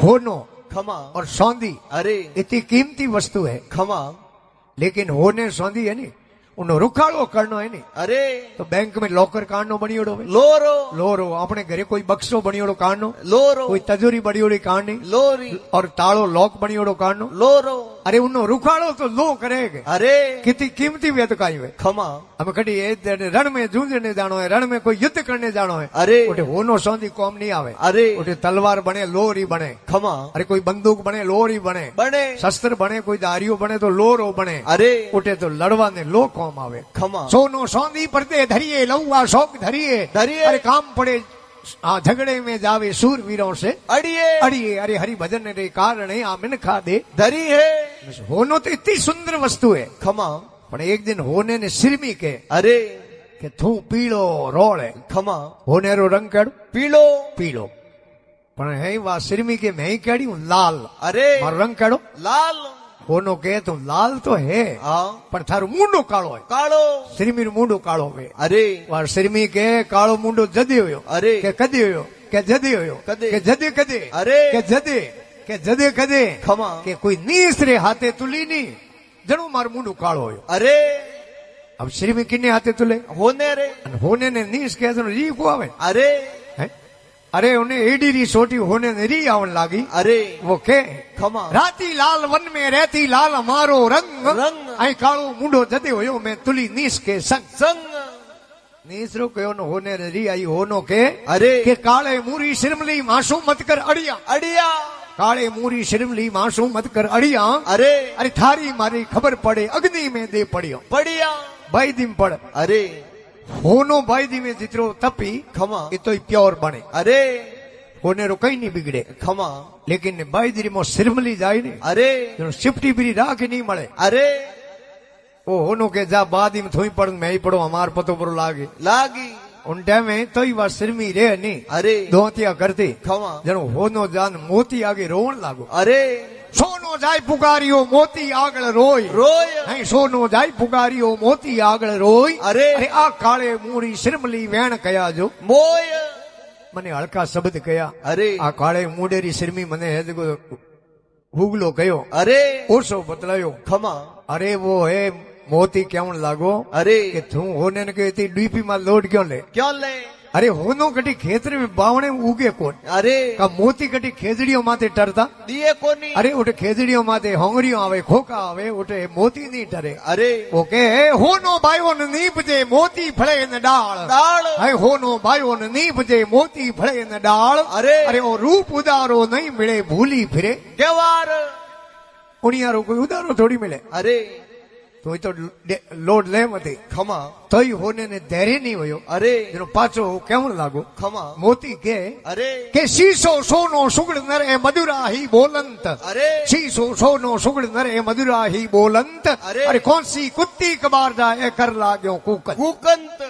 होनो खमा और सौंधी अरे इतनी कीमती वस्तु है, खमा लेकिन होने सौंधी है नी उन्हें रुखाड़ो करनो है नी। अरे तो बैंक में लॉकर काढनो बणियोड़ो है, लोरो लोरो अपने घरे कोई बक्सो बणियोड़ो काढनो, लोरो कोई तजोरी बणियोड़ी काढनी, लोरी और तालो लॉक बणियोड़ो काढनो। लोरो अरे उन्नो रुखाड़ो तो लो करेगे। अरे कितनी कीमती वेद काई है। खमा हमें कड़ी रण में जूझने जानो है, रण में कोई युद्ध करने जानो है, अरे उठे होनो सौंधी कौम नहीं आवे। अरे उठे तलवार बने लोरी बने, खमा अरे कोई बंदूक बने लोरी बने, बने शस्त्र बने, कोई दारियो बने तो लोरो बने। अरे उठे तो लड़वा ने लो कौम आवे। खमा सोनो सौंधी परते धरिए, लौआ शौक धरिए धरिए। अरे काम पड़े झगड़े में जावे सूरवीरों से अड़िए अड़िए। अरे हरि भजन रे कारण आ मिनखा दे धरी है। होनो तो इतनी सुंदर वस्तु है। खमा पण एक दिन होने ने सिरमी के अरे के थू पीलो रोल है। खमा होने रो रंग केड़ो पीलो पीलो, पण है वा सिरमी के मैं केड़ी हूं लाल। अरे मारो रंग केड़ो लाल। होनो के तो लाल तो है, हाँ पण थारो मुंडो काळो है। कालो सिरमी रो मुंडो काळो है। अरे वा सिरमी के काळो मुंडो जदी होयो। अरे के कदी होयो, के जदी होयो, कदे। के जदी कदे, अरे के जदे, के जदे कदे। खमा के कोई नीसरे हाथे तुली नी जणो मारो मुंडो काळो होयो। अरे अब सिरमी किने हाथे तुले होने रे अने होने ने नीस के जणो री को आवे। अरे हैं? अरे उन्हें एडी री सोटी होने ने री आवन लागी। अरे वो के खमा राती लाल वन में रहती लाल मारो रंग रंग। आई काळो मुंडो जदे होयो मैं तुली नीस के संग। संग नीसरो कयो न होने ने री आई होनो के अरे के काले मूरी शिरमली मासूम मत कर अड़िया। अड़िया काले मूरी शिरमली मासूम मत कर अड़िया। अरे अरे थारी मारी खबर पड़े अग्नि में दे पड़ियो। बढ़िया भाई दिम पड़ अरे होनो भाई दी में जितरो तपी खमा ये तो प्योर बने। अरे होने रो कहीं नहीं बिगड़े, खमा लेकिन भाई दी मो सिरमली जाए ने अरे जो शिफ्टी भी राख नहीं मले। अरे ओ होनो के जा बाद में थोई पड़ मैं ही पढ़ो हमार पतो पर लागे लागी उन टाइम में तो ही बात सिरमी रे नहीं अरे दोतिया करती खमा जनो होनो जान मोती आगे रोन लागो। अरे सोनो जाय पुकारियो मोती आगळ रोय रोय नहीं सोनो जाय पुकारियो मोती आगळ रोय। अरे अरे आ काले मूरी सिरमली वेण कया जो मोय मने हल्का शब्द कया। अरे आ काले मूडेरी सिरमी मने है देखो हुगलो कयो। अरे ओसो बतलायो खमा अरे वो है मोती क्यों लागो। अरे कि तू होने ने कहती डीपी में लोड क्यों ले। क्यों ले अरे होनो कटी खेतर में बावणे उगे कोन। अरे का मोती कटी खेजड़ियों माते टरता दिए कोनी। अरे उठे खेजड़ियों माते होंगरियों आवे खोका आवे उठे मोती नहीं टरे। अरे ओके होनो भाइयों ने नीप जे मोती फड़े न डाल डाल है होनो भाइयों ने नीप जे मोती फड़े न डाल। अरे अरे ओ रूप उदारो नहीं मिले भूली फिरे। केवार उनियारो कोई उदारो थोड़ी मिले। अरे तो लोड ले मते खमा तो ही होने ने धैर्य नहीं होयो। अरे जनो पाचो केवन लागो खमा मोती के अरे के शीशो सोनो सुगड़ नर ए मधुरा ही बोलंत। अरे शीशो सोनो सुगड़ नर ए मधुरा ही बोलंत। अरे कौन सी कुत्ती कबार जाए कर लाग्यो कुकन कुकंत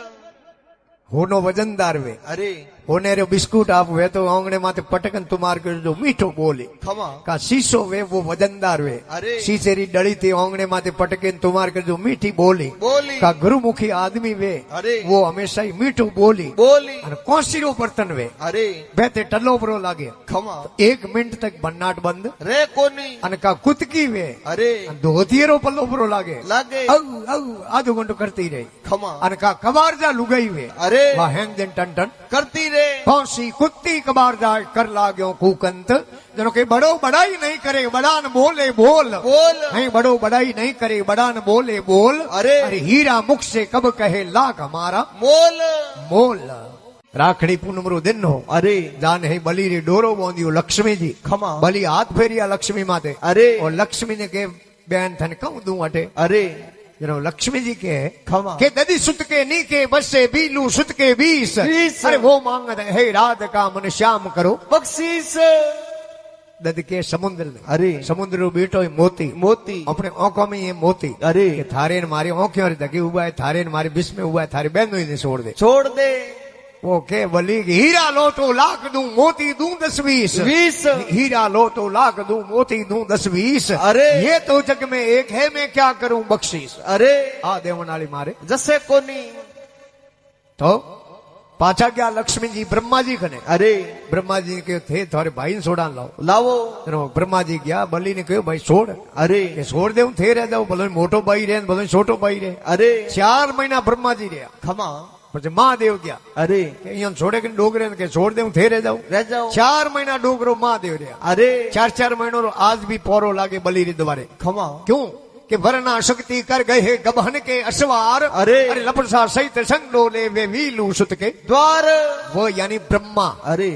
होनो वजनदार वे। अरे होने रे बिस्कुट आप वे तो आंगणे माते पटकन तुम्हार कर जो मीठो बोले। खमा का शीशो वे वो वजनदार वे। अरे शीशे री डड़ी थी आंगणे माते पटकन तुम्हार कर जो मीठी बोली। बोली का गुरुमुखी आदमी वे अरे वो हमेशा ही मीठो बोली बोली और कौसिरो बर्तन वे अरे बेते टल्लो बरो लागे। खमा 1 मिनट तक बन्नाट बंद रे कोनी अन का कुतकी वे अरे धोतियरो पल्लो बरो लागे लागे औ औ आधो घंटो करती रही। खमा अन का कबार जा लुगाई वे अरे वा हैंग दिन टन टन करती रे कौन सी कुत्ती कबार जा कर लाग्यो कुकंत। जनो के बड़ो बड़ाई नहीं करे बड़ान बोले बोल बोल नहीं बड़ो बड़ाई नहीं करे बड़ान बोले बोल। अरे अरे हीरा मुख से कब कहे लाख हमारा मोल मोल। राखड़ी पूनम रो दिन हो अरे जान है बली रे डोरो बोंदियो लक्ष्मी जी खमा बली हाथ फेरिया लक्ष्मी माते। अरे और लक्ष्मी ने के बहन थन कहूं दूं अटे। अरे जनो लक्ष्मी जी के खमा के ददी सुत के नी के बसे बीलू सुत के 20। अरे वो मांगत है रात का मन श्याम करो बख्शीश दद के समुद्र ने। अरे समुद्र रो बेटो है मोती मोती अपने आंखों में ये मोती। अरे के थारे ने मारी आंखें और दगी हुआ है थारे ने मारी बिस में हुआ है थारे बहनों ही ने छोड़ दे। छोड़ दे वो के बली हीरा लो तो लाख दूं मोती दूं 10-20। हीरा लो तो लाख दूं मोती दूं 10-20। अरे ये तो जग में एक है मैं क्या करूं बख्शीश। अरे आ देवनाली मारे जसे कोनी तो पाछा गया लक्ष्मी जी ब्रह्मा जी कने। अरे ब्रह्मा जी ने कहो थे थारे भाई ने सोड़ा लाओ। लावो। ब्रह्मा जी गया बलि ने कहो भाई छोड़। अरे के छोड़ दे थे रह जाओ भले मोटो भाई रहे भले छोटो भाई रहे। अरे 4 महीना ब्रह्मा जी रहा। खमा। પછી મહાદેવ ગયા अरे અહીંયા છોડે કે ડોગરે કે છોડ દે હું થે રહી रह जाओ। 4 મહિના ડોગરો મહાદેવ રહ્યા। अरे 4 મહિનો आज भी पोरो लागे बलि रे द्वारे। खमा। क्यों कि वरना शक्ति कर गए है गबहन के असवार। अरे लपसा सहित संग डोले वे वीलू सुत के द्वार। वो यानी ब्रह्मा। अरे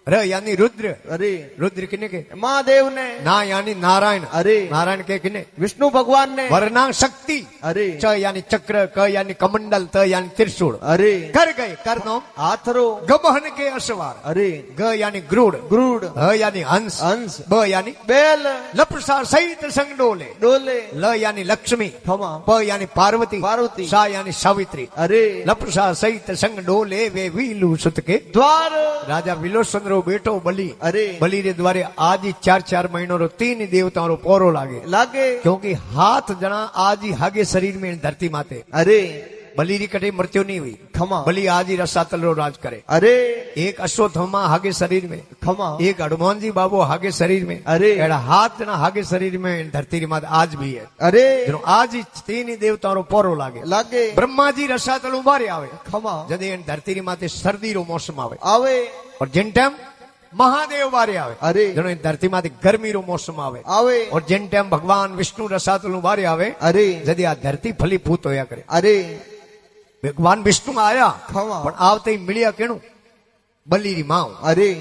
र यानी रुद्र। अरे रुद्र किने के महादेव ने। ना यानी नारायण। अरे नारायण के किने विष्णु भगवान ने। वरना शक्ति। अरे च यानी चक्र क यानी कमंडल त यानी त्रिशूल। अरे कर गए कर नो आथरो। गबहन के असवार। अरे ग यानी ग्रूड। ग्रूड। ह यानी हंस। हंस। ब यानी बेल। लपसा सहित संग डोले। डोले। ल यानी लक्ष्मी। खमा। प यानी पार्वती। पार्वती। सा यानी सावित्री। अरे लपसा सहित संग डोले वे वीलू सुत के द्वार। राजा विलोचंद्रो बेटो बलि। अरे बलि रे द्वारे आज ही 4 महीनों रो 3 देवताओं रो पोरो लागे। लागे क्योंकि हाथ जना आज ही हागे शरीर में धरती माते। अरे बलि री कटे मृत्यु नहीं हुई। खमा। बलि आज ही रसातल रो राज करे। अरे एक अश्वत्थामा हागे शरीर में। खमा। एक हनुमान जी बाबू हागे शरीर में। अरे एड़ा हाथ जना हागे शरीर में धरती री मात आज भी है। अरे जनो आज ही 3 देवताओं रो पोरो लागे। लागे ब्रह्मा जी रसातल उबारे आवे। खमा। जदे धरती री माते सर्दी रो मौसम आवे। आवे और जिन टाइम महादेव बारे आवे। अरे जनो धरती माते गर्मी रो मौसम आवे। आवे और जिन टाइम भगवान विष्णु रसातल बारे आवे। अरे जदे आ धरती फलीभूत होया करे। अरे भगवान विष्णु आया खमा। पण आवते ही मिलिया केणु बलि री मां। अरे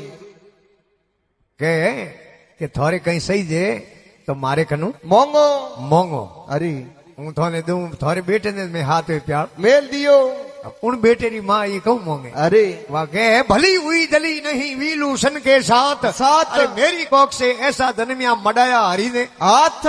के थारे कहीं सही जे तो मारे कनु मोंगो। मोंगो। अरे हूं थाने दूं थारे बेटे ने मैं हाथ में प्यार मेल दियो। उन बेटे री मां ये कहूं मोंगे। अरे वह कहे भली हुई जली नहीं वीलूषण के साथ। अरे मेरी कोख से ऐसा धनमिया मडाया हरी ने हाथ।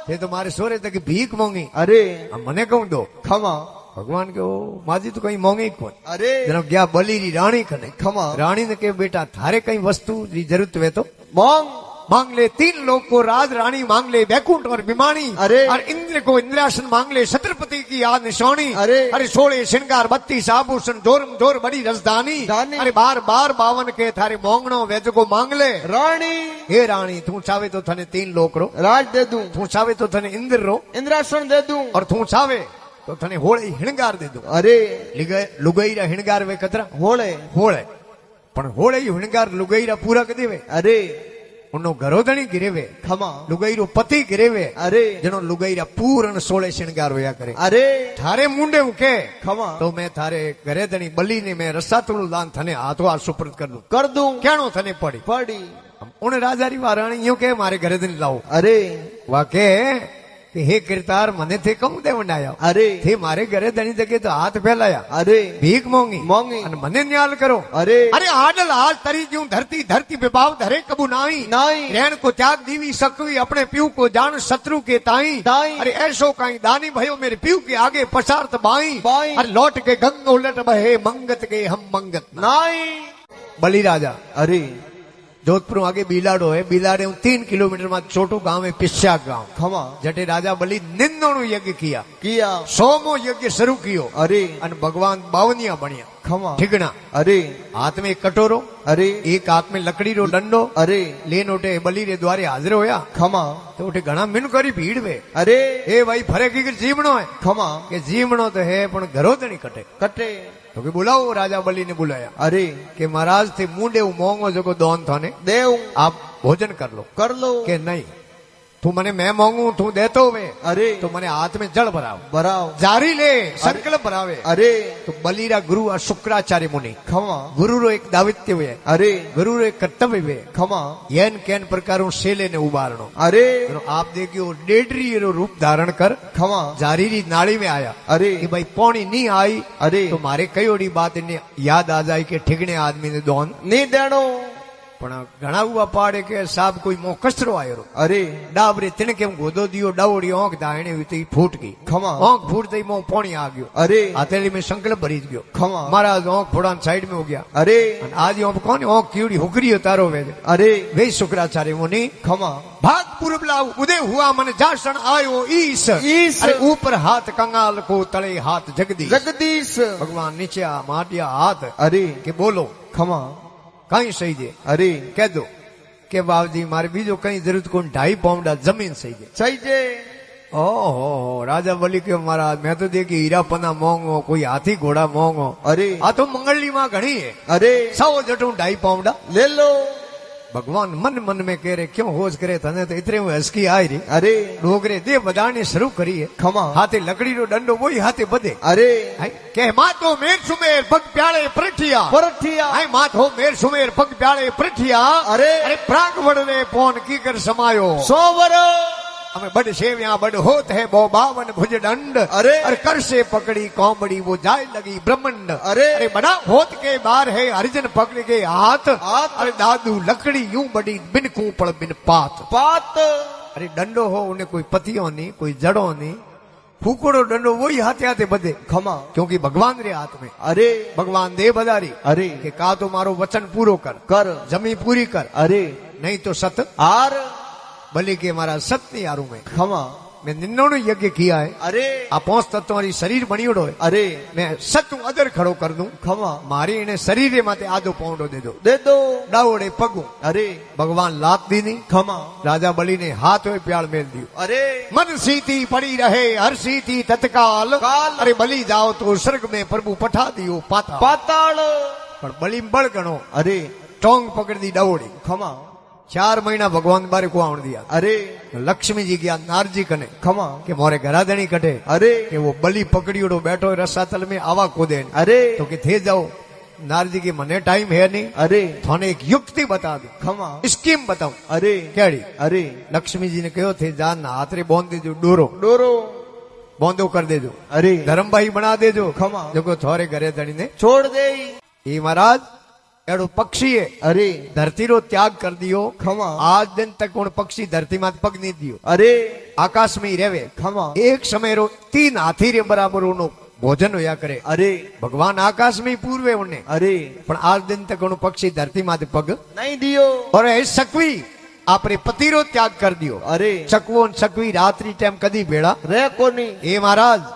ये तुम्हारे सोरे तक भीख मोंगी। अरे मने कहूं दो। खमा। भगवान के ओ माजी तो कहीं मोंगे ही कौन। अरे जनो गया बलि री रानी कने। खमा। रानी ने के बेटा थारे कहीं वस्तु री जरूरत वे तो मोंग मांग ले। 3 लोग को राज रानी मांग ले वैकुंठ और विमानी। अरे और इंद्र को इंद्रासन मांग ले छत्रपति की याद निशानी। अरे 16 श्रृंगार 32 आभूषण जोर जोर बड़ी रजधानी। अरे बार बार 52 के थारे मोंगणो वेद को मांग ले। रानी हे रानी तू चावे तो थने 3 लोक रो राज दे दूं। तू चावे तो थने इंद्र रो इंद्रासन दे दूं। और तू चावे तो थने होळे हिणगार दे दूं। अरे लुगाईरा हिणगार वे कतरा होळे होळे पण होळे हिणगार लुगाईरा पूरा कर देवे। अरे उन्नो घरोधणी गिरेवे। खमा। लुगाईरो पति गिरेवे। अरे जनो लुगाईरा पूर्ण 16 श्रृंगार होया करे। अरे थारे मुंडे हूं के खमा। तो मैं थारे घरे धणी बलि ने मैं रसातुल दान थने हाथों हाथ सुपुर्द कर दूं। कर दूं। क्याणो थने पड़ी पड़ी। उन राजारी वाराणी यूं के मारे घरे धणी लाओ। अरे वाके कि हे कीर्तार मने थे कहूं दे वंडाया। अरे थे मारे घरे धणी जगे तो हाथ फैलाया। अरे भीख मोंगी मोंगी। अन मने न्याल करो। अरे अरे आडल हाल तरी क्यों धरती धरती विभाव धरे कबू नाई। नाई रहन को त्याग दीवी सकवी अपने प्यू को जान शत्रु के ताई। ताई। अरे ऐसो कहीं दानी भयो मेरे प्यू के आगे पसारत बाई। बाई। अरे लौट के गंग उलट बहे मंगत के हम मंगत नाई। बलि राजा। अरे जोधपुर आगे बिलाड़ो है। बिलाड़े 3 किलोमीटर में छोटो गांव है पिस्या गांव। खमा। जटे राजा बलि 99 यज्ञ किया। 100मो यज्ञ शुरू कियो। अरे अन भगवान 52 बनिया। खमा। ठिकना। अरे हाथ में एक कटोरो। अरे एक हाथ में लकड़ी रो डंडो। अरे लेन उठे बलि रे द्वारे हाजिर होया। खमा। तो उठे घना मिन करी भीड़ वे। अरे ए भाई फरे की जीवणो है। खमा। के जीवणो तो है पण घरो तो नहीं कटे। कटे तो कि बुलाओ राजा बलि ने बुलाया। अरे के महाराज थे मुंडे मोंगो जो को दोन थाने देव आप भोजन कर लो। कर लो। के नहीं तू मने मैं मांगू तू देतो वे। अरे तो मने हाथ में जल भराओ। भराओ। जारी ले संकल्प भरावे। अरे तो बलिरा गुरु और शुक्राचार्य मुनि। खमा। गुरु रो एक दावित्य वे। अरे गुरु रो एक कर्तव्य वे। खमा। येन केन प्रकारों सेले ने उबारणो। अरे तो आप देखियो डेडरी रो रूप धारण कर खमा। जारी री नाली में आया। अरे कि भाई पौनी नहीं आई। अरे तो मारे कई ओडी बात इन्हें याद आ जाए कि ठिकने आदमी ने दोन नहीं देनो। પણ ઘણા ઉવા પાડે કે સાહેબ કોઈ મો કચરો આવ્યો અરે ડાબરે તેને કેમ ગોદો દિયો ડાવડી ઓંખ દા એને વી ફૂટ ગઈ ખમા ઓંખ ફૂટ દઈ મો પોણી આ ગયો અરે હથેલી में संकल्प भरी गयो खमा महाराज ओंख फोड़ा साइड में हो गया अरे आज ओंख कौन ओंख कीड़ी हुकरी तारो वे अरे वे शुक्राचार्य मुनि खमा भाग पूर्व लाव उदय हुआ मन जासन आयो ईश अरे ऊपर हाथ कंगाल को तले हाथ जगदीश जगदीश भगवान नीचे माटिया हाथ अरे के बोलो खमा कहीं सही दे अरे कह दो के बाबूजी मारे बीजो कहीं जरूरत को 2.5 पाउंड जमीन सही दे सही जे ओहो राजा बोली के महाराज मैं तो देखी हीरा पन्ना मोंगो कोई हाथी घोड़ा मोंगो अरे आ तो मंगली मां घणी है अरे 100 जटू 2.5 पाउंड ले लो भगवान मन मन में कह रहे क्यों होश करे तने तो इतने में हंसकी आई रही अरे डोगरे दे बदानी शुरू करी है खमा हाथे लकड़ी रो डंडो वही हाथे बदे अरे के माथो मेर सुमेर पग प्याले परठिया परठिया आई माथो मेर सुमेर पग प्याले परठिया अरे अरे प्राग वड़ने पोन की कर समायो 100 वर हमें बड़ सेविया बड़ होत है बो 52 भुज दंड अरे कर से पकड़ी कौमड़ी वो जाए लगी ब्रह्मंड अरे बड़ा होत के बार है हरिजन पकड़ के हाथ अरे दादू लकड़ी यूं बड़ी बिन कूपड़ बिन पात पात अरे डंडो हो उन्हें कोई पतियों नहीं कोई जड़ों नहीं फूकड़ो डंडो वही हाथे हाथे बधे खमा क्योंकि भगवान रे हाथ में अरे भगवान दे बदारी अरे के का तो मारो वचन पूरो कर जमी पूरी कर अरे नहीं तो सत आर भले के हमारा सत्य यारू में खमा मैं निन्नो यज्ञ किया है अरे आ 5 तत्व वाली शरीर बनियोड़ो है अरे मैं सत्य अदर खड़ो कर दूं खमा मारी इन्हें शरीर माते आधो पाउंडो दे दो डावड़े पगू अरे भगवान लात दी नहीं खमा राजा बलि ने हाथ में प्याल मेल दियो अरे मन सीती पड़ी रहे हर सीती तत्काल काल अरे बलि जाओ तो स्वर्ग में प्रभु पठा दियो पाता पाताल पर बलि बड़ गणो अरे टोंग पकड़ दी डावड़ी खमा 4 महीना भगवान बारे को आवन दिया अरे लक्ष्मी जी गया नारजी कने खमा के मोरे घराधणी कटे अरे कि वो बलि पकड़ियोड़ो बैठो रसातल में आवा कूदे अरे तो कि थे जाओ नारजी की मने टाइम है नहीं अरे थाने एक युक्ति बता दो खमा स्कीम बताओ अरे केड़ी अरे लक्ष्मी जी ने कहो थे जान हाथ रे बोंद देजो डोरो डोरो बोंदो कर देजो अरे धर्मभाई बना देजो खमा जो थोड़े घरे धनी ने छोड़ दे ये महाराज एड़ो पक्षी है अरे धरती रो त्याग कर दियो खमा आज दिन तक उन पक्षी धरती मात पग नहीं दियो अरे आकाश में ही रेवे खमा एक समय रो 3 हाथी रे बराबर उनो भोजन होया करे अरे भगवान आकाश में ही पूर्वे उन्हें अरे पण आज दिन तक उन पक्षी धरती माते पग नहीं दियो और ऐ सकवी आपरे पति रो त्याग कर दियो अरे चकवो सकवी रात्रि टाइम कदी बेड़ा रे कोनी ए महाराज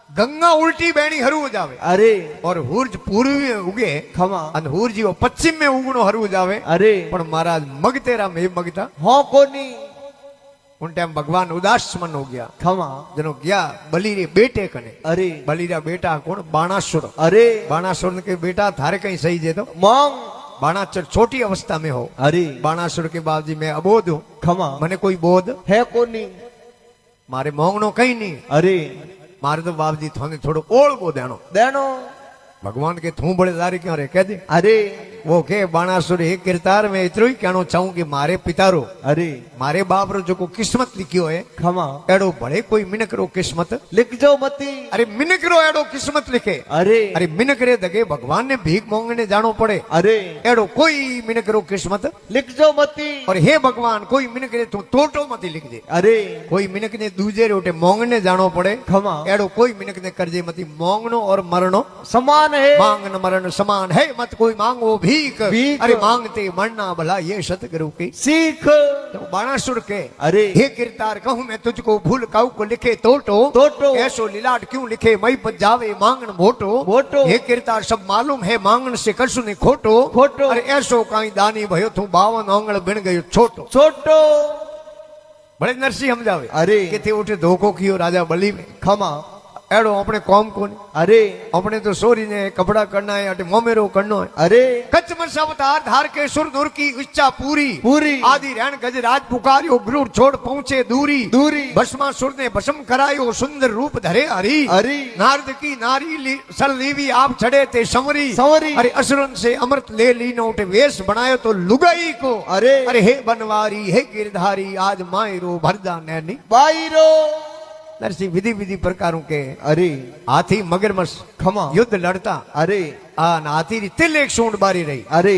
गंगा उल्टी बेणी हरू जावे अरे और हूर्ज पूर्व में उगे खमा अन हूर्ज वो पश्चिम में उगणो हरू जावे अरे पण महाराज मगतेरा में मगता हो कोनी उन टाइम भगवान उदास मन हो गया खमा जनो गया बलि रे बेटे कने अरे बलि रा बेटा कौन बाणासुर अरे बाणासुर के बेटा थारे कहीं सही जे तो मांग बाणासुर छोटी अवस्था में हो अरे बाणासुर के बाबूजी मैं अबोध हूं खमा मने कोई बोध है कोनी मारे मोंगनो कहीं नहीं अरे मारे तो बाबूजी थोने थोड़ो ओळ बो देनो भगवान के थू बड़े दारी क्यों रे कह दे अरे वो के बाणासुर एक किरदार में इतरो ही कहना चाहूं कि मारे पितारो अरे मारे बाप रो जो को किस्मत लिखियो है खमा एड़ो भले कोई मिनक रो किस्मत लिख जो मती अरे मिनक रो एड़ो किस्मत लिखे अरे मिनक रे दगे भगवान ने भीख मांगने जानो पड़े अरे एड़ो कोई मिनक रो किस्मत लिख जो मती और हे भगवान कोई मिनक रे तू टोटो मती लिख दे अरे कोई मिनक ने दूजे रोटे मांगने जानो पड़े खमा एड़ो कोई मिनक ने करजे मती मांगनो और मरनो समान है मांगन मरण समान है मत कोई मांगो भीख भीख। अरे मांगते मरना भला ये सतगुरु की सीख तो बाणासुर के अरे हे किरदार कहूं मैं तुझको भूल काऊ को लिखे टोटो ऐसो लिलाट क्यों लिखे मई पर जावे मांगन मोटो हे किरदार सब मालूम है मांगन से कछु ने खोटो अरे ऐसो काई दानी भयो तू 52 आंगल बिन गयो छोटो बड़े नरसी समझावे अरे कि थे उठे धोखो कियो राजा बलि में खमा एड़ो अपने कौम को अरे अपने तो सोरी ने कपड़ा करना है अटे मोमेरो करना है अरे कच्छ में अवतार धार के सुर नूर की इच्छा पूरी आदि रहन गज राज पुकारियो गुरु छोड़ पहुंचे दूरी भस्मा सुर ने भस्म करायो सुंदर रूप धरे हरी नारद की नारी सल लीवी आप छड़े थे संवरी अरे असुरन से अमृत ले लीनो उठे वेश बनायो तो लुगाई को अरे हे बनवारी हे गिरधारी आज मायरो भरदा नैनी बाईरो नरसी विधि विधि प्रकारों के अरे हाथी मगरमच्छ खमा युद्ध लड़ता अरे हाथी री तिल एक सूंड बारी रही अरे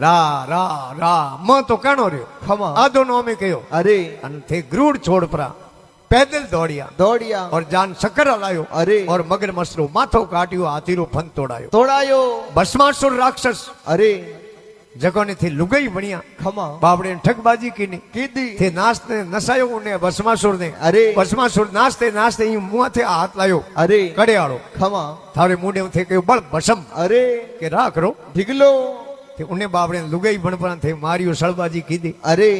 રા રા રા મ તો કાણો રહ્યો ખમા આદો નો અમે કયો અરે અને તે ગ્રુડ છોડ પરા पैदल दौड़िया દોડિયા और जान शक्कर लायो अरे और मगर मसरो माथो काटियो हाथीरो फन तोड़ायो તોડાયો भस्मासुर राक्षस અરે जगोने थी लुगाई बनिया ખમા बाबड़े ने ठगबाजी की नहीं કીધી थे नाचते नसायो ने भस्मासुर ने अरे भस्मासुर नाचते नाचते यूं मुंह थे हाथ लायो અરે कड़े आड़ो ખમા थारे मुंडे में थे के बल भस्म અરે के राख रो ઢીગલો थे उन्हें बाबड़े ने लुगाई बनपरा थे मारियो सड़बाजी की दी અરે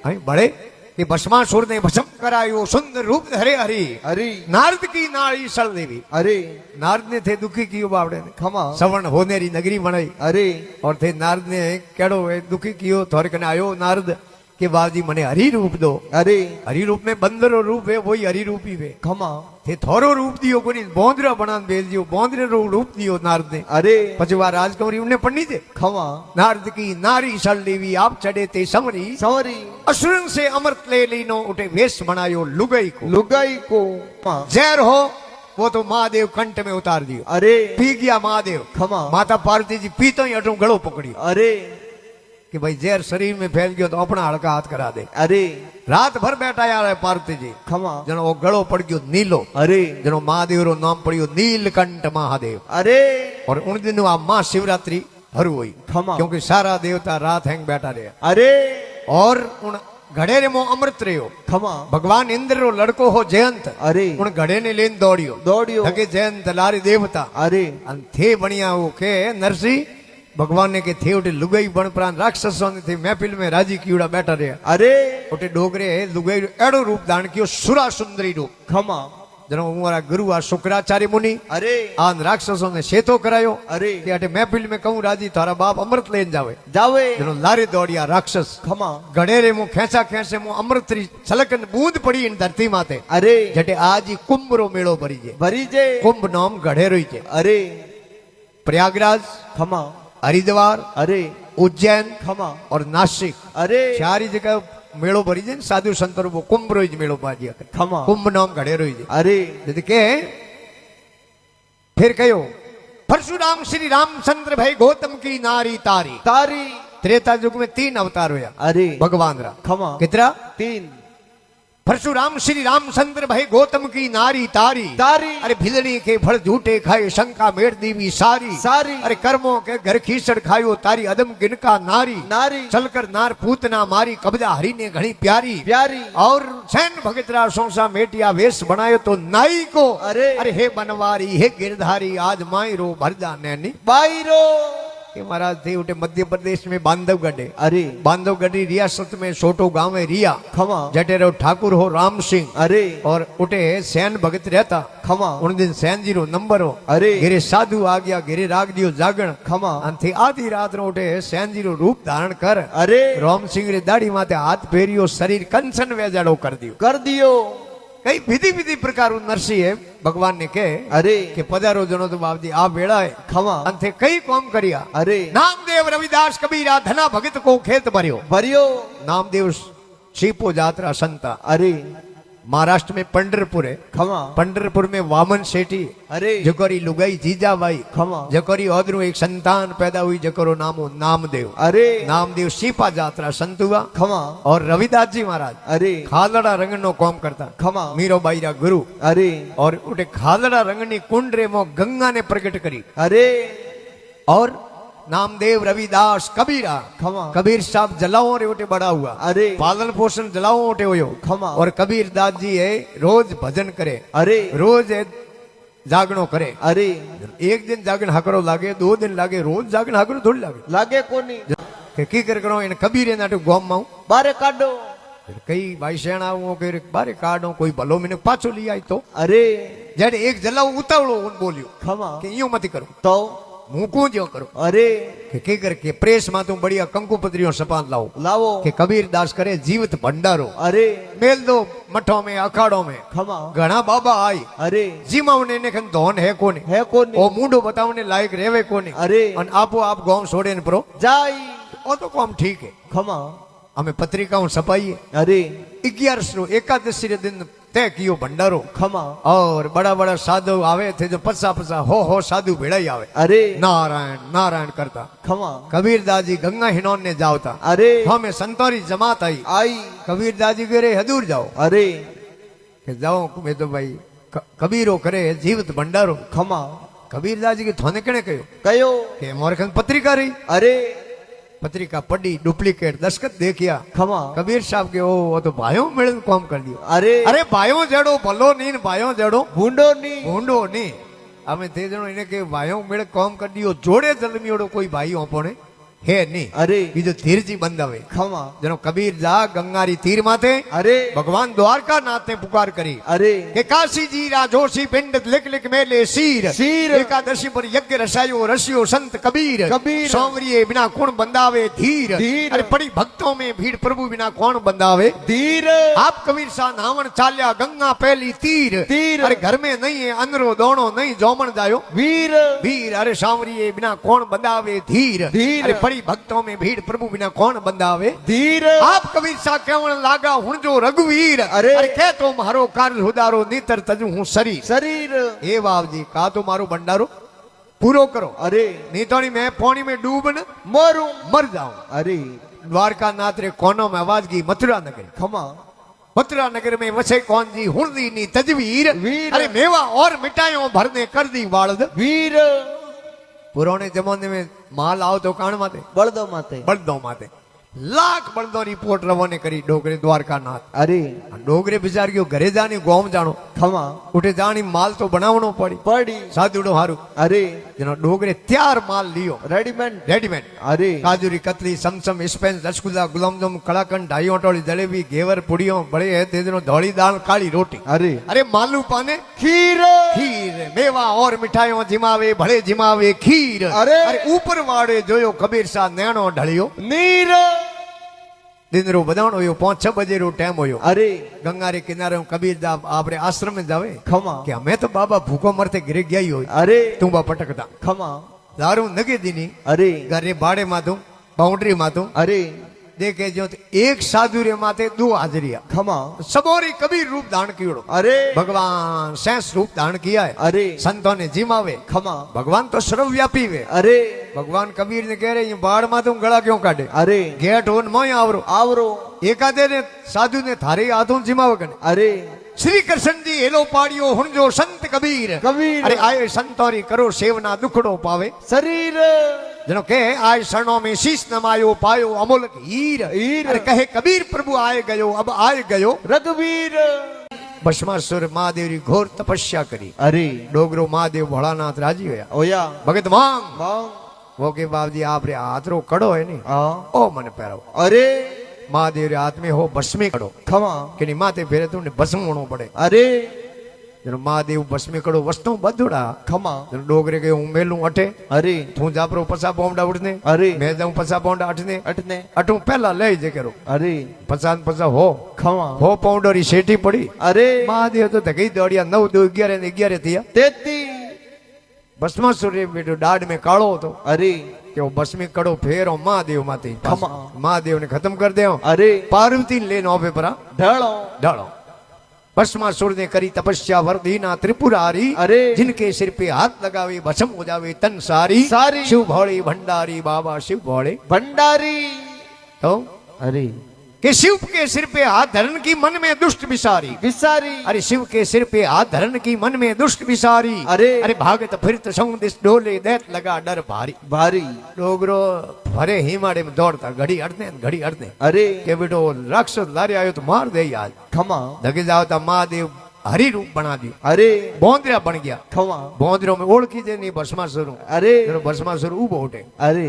हई बड़े कि भस्मासुर ने भस्म करायो सुंदर रूप धरे हरी અરે नारद की नाड़ी सड़ देवी અરે नारद ने थे दुखी कियो बाबड़े ने ખમા सवर्ण होनेरी नगरी बनाई અરે और थे नारद ने केड़ो दुखी कियो थोड़े कने आयो नारद के बाबजी मने हरि रूप दो અરે हरि रूप में बंदरो रूप है वही हरि रूप ही वे ખમા थे थोरो रूप दियो कोनी बोंदरा बनान बेल दियो बोंदरे रो रूप दियो नारद ने અરે પછી વા રાજકુમારી ઉમને પन्नी दे ખમા नारद की नारी सल देवी आप चढ़े ते समरी સવરી असुरन से अमृत ले लीनो उठे वेश बनायो लुगाई को લુગાઈ કો जहर हो वो तो महादेव कंठ में उतार दियो અરે पी गया महादेव ખમા माता पार्वती जी पीतो ही अटू गलो पकड़ियो અરે कि भाई जहर शरीर में फैल गयो तो अपना हड़का हाथ करा दे અરે रात भर बैठा यार है पार्वती जी ખમા जनो वो गलो पड़ गयो नीलो અરે जनो महादेव रो नाम पड़ियो नीलकंठ महादेव અરે और उन दिनों आ महाशिवरात्रि हरू हुई ખમા क्योंकि सारा देवता रात हैंग बैठा रहे અરે और उन घड़े मो अमृत रहो ખમા भगवान इंद्र रो लड़को हो जयंत અરે उन घड़े ने लेन दौड़ियो દોડ્યો थके जयंत लारी देवता અરે अन थे बनिया वो के नरसिंह भगवान ने के थे उठे लुगाई बन प्राण राक्षसों ने थे महफिल में राजी कीड़ा बैठा रहे અરે उठे डोगरे लुगाई एड़ो रूप दान कियो सुरा सुंदरी रूप ખમા जनो हमारा गुरु आ शुक्राचार्य मुनि અરે आन राक्षसों ने सेतो करायो અરે कि अटे महफिल में कहूं राजी थारा बाप अमृत लेन जावे જાવે जनो लारे दौड़िया राक्षस ખમા गड़ेरे मुंह खेचा खेचे मुंह अमृत री छलकन बूंद पड़ी इन धरती माते અરે जटे आज ही कुंभ रो मेड़ो भरी जे ભરી જે कुंभ नाम गढ़ेरो ही जे અરે प्रयागराज ખમા हरिद्वार અરે उज्जैन ખમા और नासिक અરે चार ही जगह मेड़ो भरी जे साधु संतों वो कुंभ रो ही मेड़ो बाजी ખમા कुंभ नाम गढ़ेरो ही जे અરે यदि के फिर कहो परशुराम श्री रामचंद्र भाई गौतम की नारी तारी તારી त्रेता युग में 3 अवतार हुआ અરે भगवान रा ખમા कितना 3 परशुराम श्री रामचंद्र भाई गौतम की नारी तारी તારી अरे भिलनी के फल झूठे खाए शंका मेड़ दीवी सारी સારી अरे कर्मों के घर खीसड़ खायो तारी अदम गिनका नारी નારી चलकर नार पूतना मारी कब्जा हरी ने घनी प्यारी પ્યારી और सैन भगतरा सोसा मेटिया वेश बनायो तो नाई को अरे अरे हे बनवारी हे गिरधारी आज माई रो भरदा नैनी બાયરો के महाराज थे उठे मध्य प्रदेश में बांधवगढ़ है અરે बांधवगढ़ रियासत में छोटो गांव है रिया ખમા जटेरो ठाकुर हो राम सिंह અરે और उठे सैन भगत रहता ખમા उन दिन सैन जी रो नंबर हो अरे गिरे साधु आ गया गिरे राग दियो जागण ખમા अंथे आधी रात रो उठे सैन जी रो रूप धारण कर અરે राम सिंह रे दाढ़ी माथे हाथ फेरियो शरीर कंसन वेजाड़ो कर दियो કર દિયો कई विधि विधि प्रकार नरसी है भगवान ने कहे અરે कि पधारो जनो तो बाबजी आ वेड़ा है ખમા अंथे कई काम करिया અરે नामदेव रविदास कबीरा धना भगत को खेत भरियो ભર્યો नामदेव सीपो जात्रा संता અરે महाराष्ट्र में पंढरपुर है ખમા पंढरपुर में वामन सेठी અરે जकोरी लुगाई जीजाबाई ખમા जकोरी औदरू एक संतान पैदा हुई जकोरो नाम हो नामदेव અરે नामदेव सीपा जात्रा संत हुआ ખમા और रविदास जी महाराज અરે खालड़ा रंग नो काम करता ખમા मीरोबाई रा गुरु અરે और उठे खालड़ा रंगनी कुंड रे मो गंगा ने प्रकट करी અરે और नामदेव रविदास कबीरा ખમા कबीर साहब जलाओ रे उठे बड़ा हुआ અરે पालन पोषण जलाओ उठे हुयो ખમા और कबीर दास जी है रोज भजन करे અરે रोज है जागणो करे અરે एक दिन जागण हाकरो लागे 2 दिन लागे रोज जागण हाकरो थोड़ी लागे લાગે કોની के की कर करो इन कबीर ए नाटो गोम माऊ બારે કાઢો कई भाई सेना वो के बारे काढो कोई भलो मैंने पाछो ली आई तो અરે जड़े एक जलाओ उतावड़ो उन बोलियो ખમા कि यूं मत करो તો मुंह को जो करो અરે कि की कर के प्रेस मा तू बढ़िया कंकु पत्रियों सपान लाओ લાવો कि कबीर दास करे जीवित भंडारो અરે मेल दो मठों में अखाड़ों में ખમા घना बाबा आई અરે जीमा उन्हें ने खन धोन है कोने હે કોની ओ मुंडो बताओने लायक रेवे कोने અરે अन आपो आप गांव छोड़े न परो જાય ओ तो काम ठीक है ખમા हमें पत्रिकाओं छपाइए અરે 11 रो एकादशी रे दिन तय कियो भंडारो खमा और बड़ा बड़ा साधु आवे थे जो पचा पचा हो साधु भेड़ाई आवे अरे नारायण नारायण करता खमा कबीरदास जी गंगा हिनौन ने जावता अरे हमें संतोरी जमात आई आई कबीरदास जी कह रहे हजूर जाओ अरे के जाओ मैं तो भाई कबीरो करे जीवित भंडारो खमा कबीरदास जी के थोने कने कहो कयो के मोर खन पत्रिका रही अरे पत्रिका पढ़ी डुप्लीकेट दस्खत देखिया खमा कबीर साहब के वो तो भाइयों मिलन काम कर दियो अरे अरे भाइयों जड़ो भलो नहीं भाइयों जड़ो भूंडो नी ઊંડો નહીં અમે તે જણો એને કે ભાઈઓ મેળે કામ કરી દિયો જોડે જલમીઓડો કોઈ ભાઈઓ આપણે હે નહીં अरे બીજો ધીરજી બંધાવે खमा જેનો કબીર જા ગંગારી તીર માથે अरे ભગવાન દ્વારકા નાથને પુકાર કરી अरे કે કાશીજી રાજોશી પિંડ લિક લિક મેલે શીર શીર. એકાદશી પર યજ્ઞ રસાયો રસ્યો સંત કબીર કબીર. સોમરીએ બિના કોણ બંધાવે ધીર ધીર. અરે પડી ભક્તોं में भीड़ प्रभु बिना कौन बंधावे धीर आप कबीर सा नावण चाल्या गंगा पहली तीर तीर. अरे घर में नहीं है अंदरो दोणो नहीं जोमण जायो वीर वीर अरे सांवरिये बिना कौन बंधावे धीर धीर. अरे पड़ी भक्तों में भीड़ प्रभु बिना कौन बंधावे धीर आप कबीर सा केवण लागा हुण जो रघुवीर अरे. कह तो मारो कार्य हुदारो नीतर तजु हूं सरी शरीर ए बाबजी का तो मारो भंडारो पूरो करो अरे नहीं तो नहीं मैं पानी में डूब न मरू मर जाऊं अरे द्वारका नाथ रे कोनों में आवाज की मथुरा नगर खमा मथुरा नगर में वसे कौन जी हुर्दी नी तजवीर वीर. अरे मेवा और मिठाइयों भरने कर दी वालद वीर पुराने जमाने में माल आओ तो कान माते बळदो माते बलदों माते लाख बलदों री पोट रवाने करी डोगरे द्वारका नाथ अरे डोगरे बिचार क्यों घरे जानी गोम जानो खमा उठे जानी माल तो बनावनो पड़ी पड़ी साधुड़ो हारू अरे जनो डोगरे त्यार माल लियो रेडीमेड रेडीमेड अरे काजूरी कतली समसम स्पेन रसगुल्ला गुलाब जामुन कलाकंद ढाई ओटोली जलेबी घेवर पुड़ियों बड़े है तेजनो धौली दाल काली रोटी अरे अरे मालू पाने खीर खीर मेवा और मिठाइयों जिमावे भले जिमावे खीर अरे. ऊपर वाड़े जोयो कबीर सा नैनो ढलियो नीर दिन रो बदाण होयो 5-6 बजे रो टाइम होयो अरे गंगा रे किनारे कबीर दा आपरे आश्रम में जावे खमा कि हमें तो बाबा भूखो मरते गिरे गया ही हो अरे तू बा पटकता खमा दारू नगे दीनी अरे घरे भाड़े मातू बाउंड्री मातू अरे देखे जो तो एक साधु रे माते 2 हाजरिया खमा सबोरी कबीर रूप धारण कियो अरे भगवान शेष रूप धारण किया है अरे संतों ने जिमावे खमा भगवान तो सर्वव्यापी वे अरे भगवान कबीर ने कह रहे ये बाढ़ में तुम गला क्यों काटे अरे गेट होन मोय आवरो आवरो एकादे ने साधु ने थारे हाथों जिमाव कने अरे श्री कृष्ण जी हेलो पाड़ियो हुन जो संत कबीर कबीर अरे आए संतोरी करो सेवना दुखड़ो पावे शरीर जनो कहे आए शरणों में शीश नमायो पायो अमोलक हीर हीर. अरे कहे कबीर प्रभु आए गयो अब आए गयो रघुवीर भस्मासुर महादेव री घोर तपस्या करी अरे डोगरो महादेव भोलानाथ राजी होया ओया भगत मांग मांग वो के बाप जी आप रे हाथ रो कड़ो है नी हाँ ओ मन पैरो अरे महादेव रे हाथ में हो भस्मी कड़ो खमा कि नहीं माथे फेरे तुमने भस्म होनो पड़े अरे जनो महादेव भस्मी कड़ो वस्तु बदुड़ा खमा जनो डोगरे के हूं मेलू अठे अरे तू जापरो पसा पौंडा उठने अरे मैं जाऊं पसा पौंडा अठने अटने अठू पहला ले जे करो अरे पसा हो खमा हो पाउंडरी सेठी पड़ी अरे महादेव तो धगई दौड़िया 9 2 11 ने 11 थिया 33 भस्मासुर रे बेटो डाड में काळो तो अरे કે वो भस्मी कड़ो फेरो महादेव माते खमा. महादेव ने खत्म कर दे अरे पार्वती ने लेनो पे परा ढालो डालो भस्मासुर ने करी तपस्या वर्दीना त्रिपुरारी अरे जिनके सिर पे हाथ लगावे भस्म हो जावे तन सारी सारी. शिव भोले भंडारी बाबा शिव भोले भंडारी तो अरे कि शिव के सिर पे हाथ धरन की मन में दुष्ट विसारी विसारी अरे शिव के सिर पे हाथ धरन की मन में दुष्ट विसारी अरे अरे भागत फिरत सौंदिस डोले दैत लगा डर भारी भारी डोगरो भरे हिमाड़े में दौड़ता घड़ी अड़ते अरे के बेटो राक्षस लारे आयो तो मार दे आज खमा धगे जाओ महादेव हरि रूप बना दियो अरे बोंदरा बन गया खमा बोंदरो में ओळखी जे नहीं भस्मासुर अरे भस्मासुर उबो उठे अरे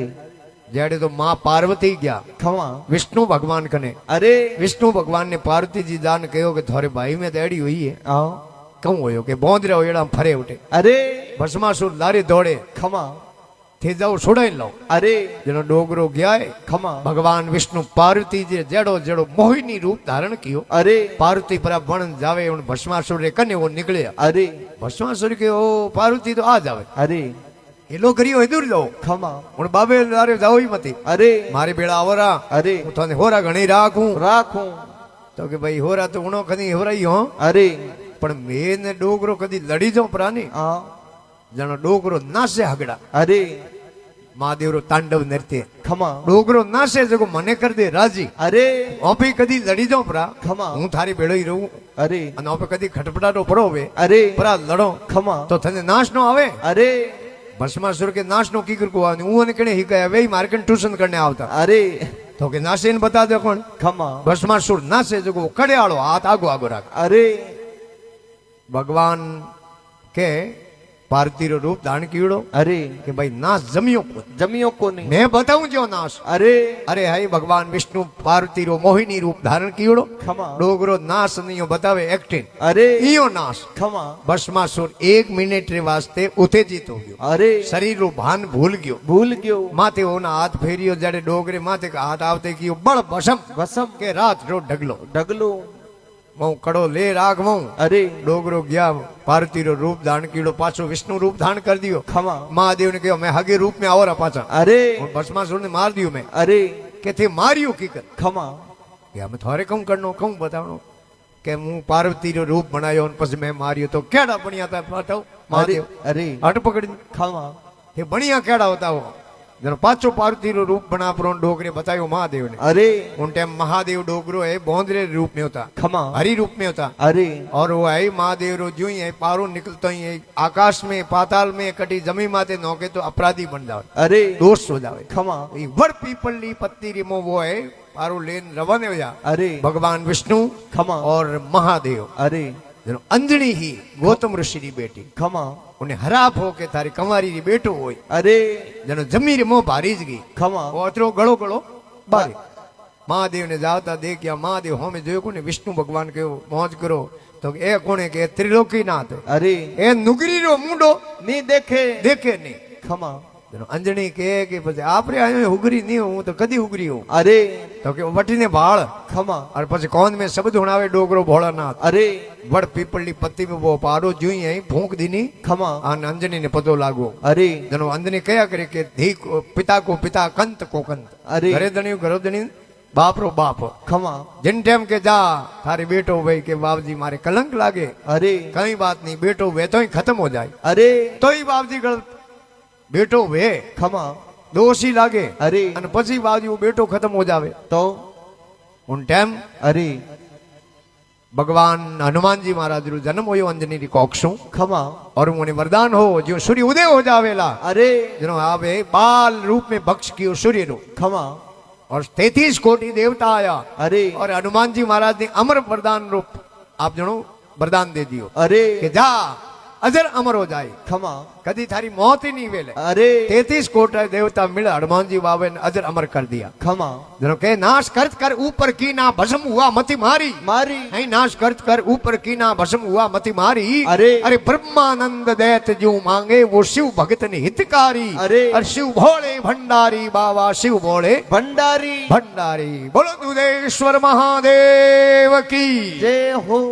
जेड़े तो मां पार्वती गया खमा विष्णु भगवान कने अरे विष्णु भगवान ने पार्वती जी जान कहो कि थोड़े भाई में देड़ी हुई है आओ कहूं होयो के बोंदरा होयड़ा फरे उठे अरे भस्मासुर लारे दौड़े खमा थे जाओ छोड़ाई लो अरे जनो डोगरो गया है खमा भगवान विष्णु पार्वती जी जड़ो जड़ो मोहिनी रूप धारण कियो अरे पार्वती पर वन जावे उन भस्मासुर रे कने वो निकले अरे भस्मासुर के ओ पार्वती तो आ जावे अरे ये लोग करियो दूर जाओ खमा उन बाबे लारे जाओ ही मती अरे मारे बेड़ा आवरा अरे હું તને હોરા ઘણી રાખું राखूं તો કે ભાઈ હોરા તો ઉણો કદી હોરાઈ હો અરે પણ મેં ને ડોગરો કદી લડી જાઉં પ્રાની હા જાણો ડોગરો નાશે હગડા અરે મહાદેવરો તાંડવ નૃત્ય ખમા ડોગરો નાશે જગો મને કર દે રાજી અરે ઓપી કદી લડી જાઉં પ્રા ખમા હું થારી ભેળોઈ રહું અરે અને ઓપે કદી ખટપટાટો પડો હવે અરે પરા લડો ખમા તો તને નાશ નો આવે અરે ભસ્માસુર કે નાશ નો કીકર को आने હું અને કણે હિકાય વે માર્કન ટ્યુશન કરને આવતા અરે તો કે નાશે ને બતા દે કોણ ખમા ભસ્માસુર નાશે જગો કડેવાળો હાથ આગો આગો રાખ અરે ભગવાન કે પાર્થીરો રૂપ ધારણ કીડો અરે કે ભાઈ નાશ જમ્યો પોત જમ્યો કોની મેં બતાવું જો નાશ અરે અરે હાય ભગવાન વિષ્ણુ પાર્થીરો મોહિની રૂપ ધારણ કીડો ખમા ડોગરો નાશ નહીં બતાવે એક્ટિંગ અરે ઈયો નાશ ખમા ભસ્માસુર 1 મિનિટ રે વાસ્તે ઉત્તેજિત હો ગયો અરે શરીરનું ભાન ભૂલ ગયો ભૂલ ગયો માથે ઓના હાથ ફેર્યો જ્યારે ડોગરે માથે હાથ આવતે કયો બળ ભસમ વસમ કે રાત રો ઢગલો ડગલો મઉ કડો લે રાગમઉ અરે ડોગરો ગયા પાર્થીરો રૂપ ધારણ કીડો પાછો વિષ્ણુ રૂપ ધારણ કરી દિયો ખમા મહાદેવ ને કહ્યું મેં હગે રૂપ में आवरा पाछा અરે भस्मासुर ने मार दियो मैं અરે के थे मारियो की कर ખમા કે અમે થોરે કમ કરનો કમ बतावनो કે હું પાર્વતી રો રૂપ બનાયો અને પછી મેં માર્યો તો કેડા બણિયા તા બતાવ અરે મહાદેવ અરે હટ પકડી ખમા એ બણિયા કેડા હોતા હો जरा पाचो पार्वती रो रूप बना पर डोगरे बतायो महादेव ने अरे उन टाइम महादेव डोगरो है बोंदरे रूप में होता खमा हरि रूप में होता अरे और वो है महादेव रो जो ही है पारो निकलता ही है आकाश में पाताल में कटी जमीन माते नौके तो अपराधी बन जावे अरे दोष हो जावे खमा वर पीपल ली पत्ती रिमो वो है पारो लेन रवाने हो जा अरे भगवान विष्णु खमा और महादेव अरे जनो अंजनी ही गौतम ऋषि री बेटी खमा उन्हें हराप हो के तारी कंवारी री बेटो होय अरे जनो जमी रे मोह भारी ज गई खमा वो अतरो गळो गळो बारी महादेव ने जाता देखिया महादेव होमे जो को ने विष्णु भगवान के मौज करो तो ए कोने के त्रिलोकी नाथ अरे ए नुगरी रो मुंडो नी देखे देखे नहीं खमा जनो अंजनी के પછી આપરે આયો ઉગરી નહીં હું તો કદી ઉગરી હું अरे તો કે વટીને ભાળ खमा और પછી कौन में शब्द हुणावे डोगरो भोलानाथ अरे वड़ पीपली पत्ती में वो पारो जुई है भूख दीनी खमा आन अंजनी ने पतो लागो अरे जनो अंजनी कया करे के धी पिता को पिता कंत को कंत अरे घरे दणी घरो दणी बाप रो बाप खमा जिन टाइम के जा थारे बेटो भाई के बाबजी मारे कलंक लागे अरे कई बात नहीं बेटो वे तो ही खत्म हो जाए अरे तो ही बाबजी गलत बेटो वे खमा दोषी लागे अरे અને પછી બાજુ બેટો ખતમ हो जावे तो उन टाइम अरे भगवान हनुमान जी महाराज रो जन्म होयो अंजनी री कोक्षू खमा और उन्हें वरदान हो जो सूर्य उदय हो जावेला अरे जनो आवे बाल रूप में भक्ष कियो सूर्य रो खमा और 33 कोटि देवता आया अरे और हनुमान जी महाराज ने अमर वरदान रूप आप जनो वरदान दे दियो अरे कि जा अजर अमर हो जाए खमा कदी थारी मौत ही नहीं वेले अरे 33 कोटि देवता मिल हनुमान जी बाबे ने अजर अमर कर दिया खमा जनो के नाश करत कर ऊपर की ना भस्म हुआ मति मारी मारी नहीं नाश करत कर ऊपर की ना भस्म हुआ मति मारी अरे अरे ब्रह्मानंद दैत जो मांगे वो शिव भगत ने हितकारी अरे और शिव भोले भंडारी बाबा शिव भोले भंडारी भंडारी बोलो दुदेश्वर महादेव की जय हो।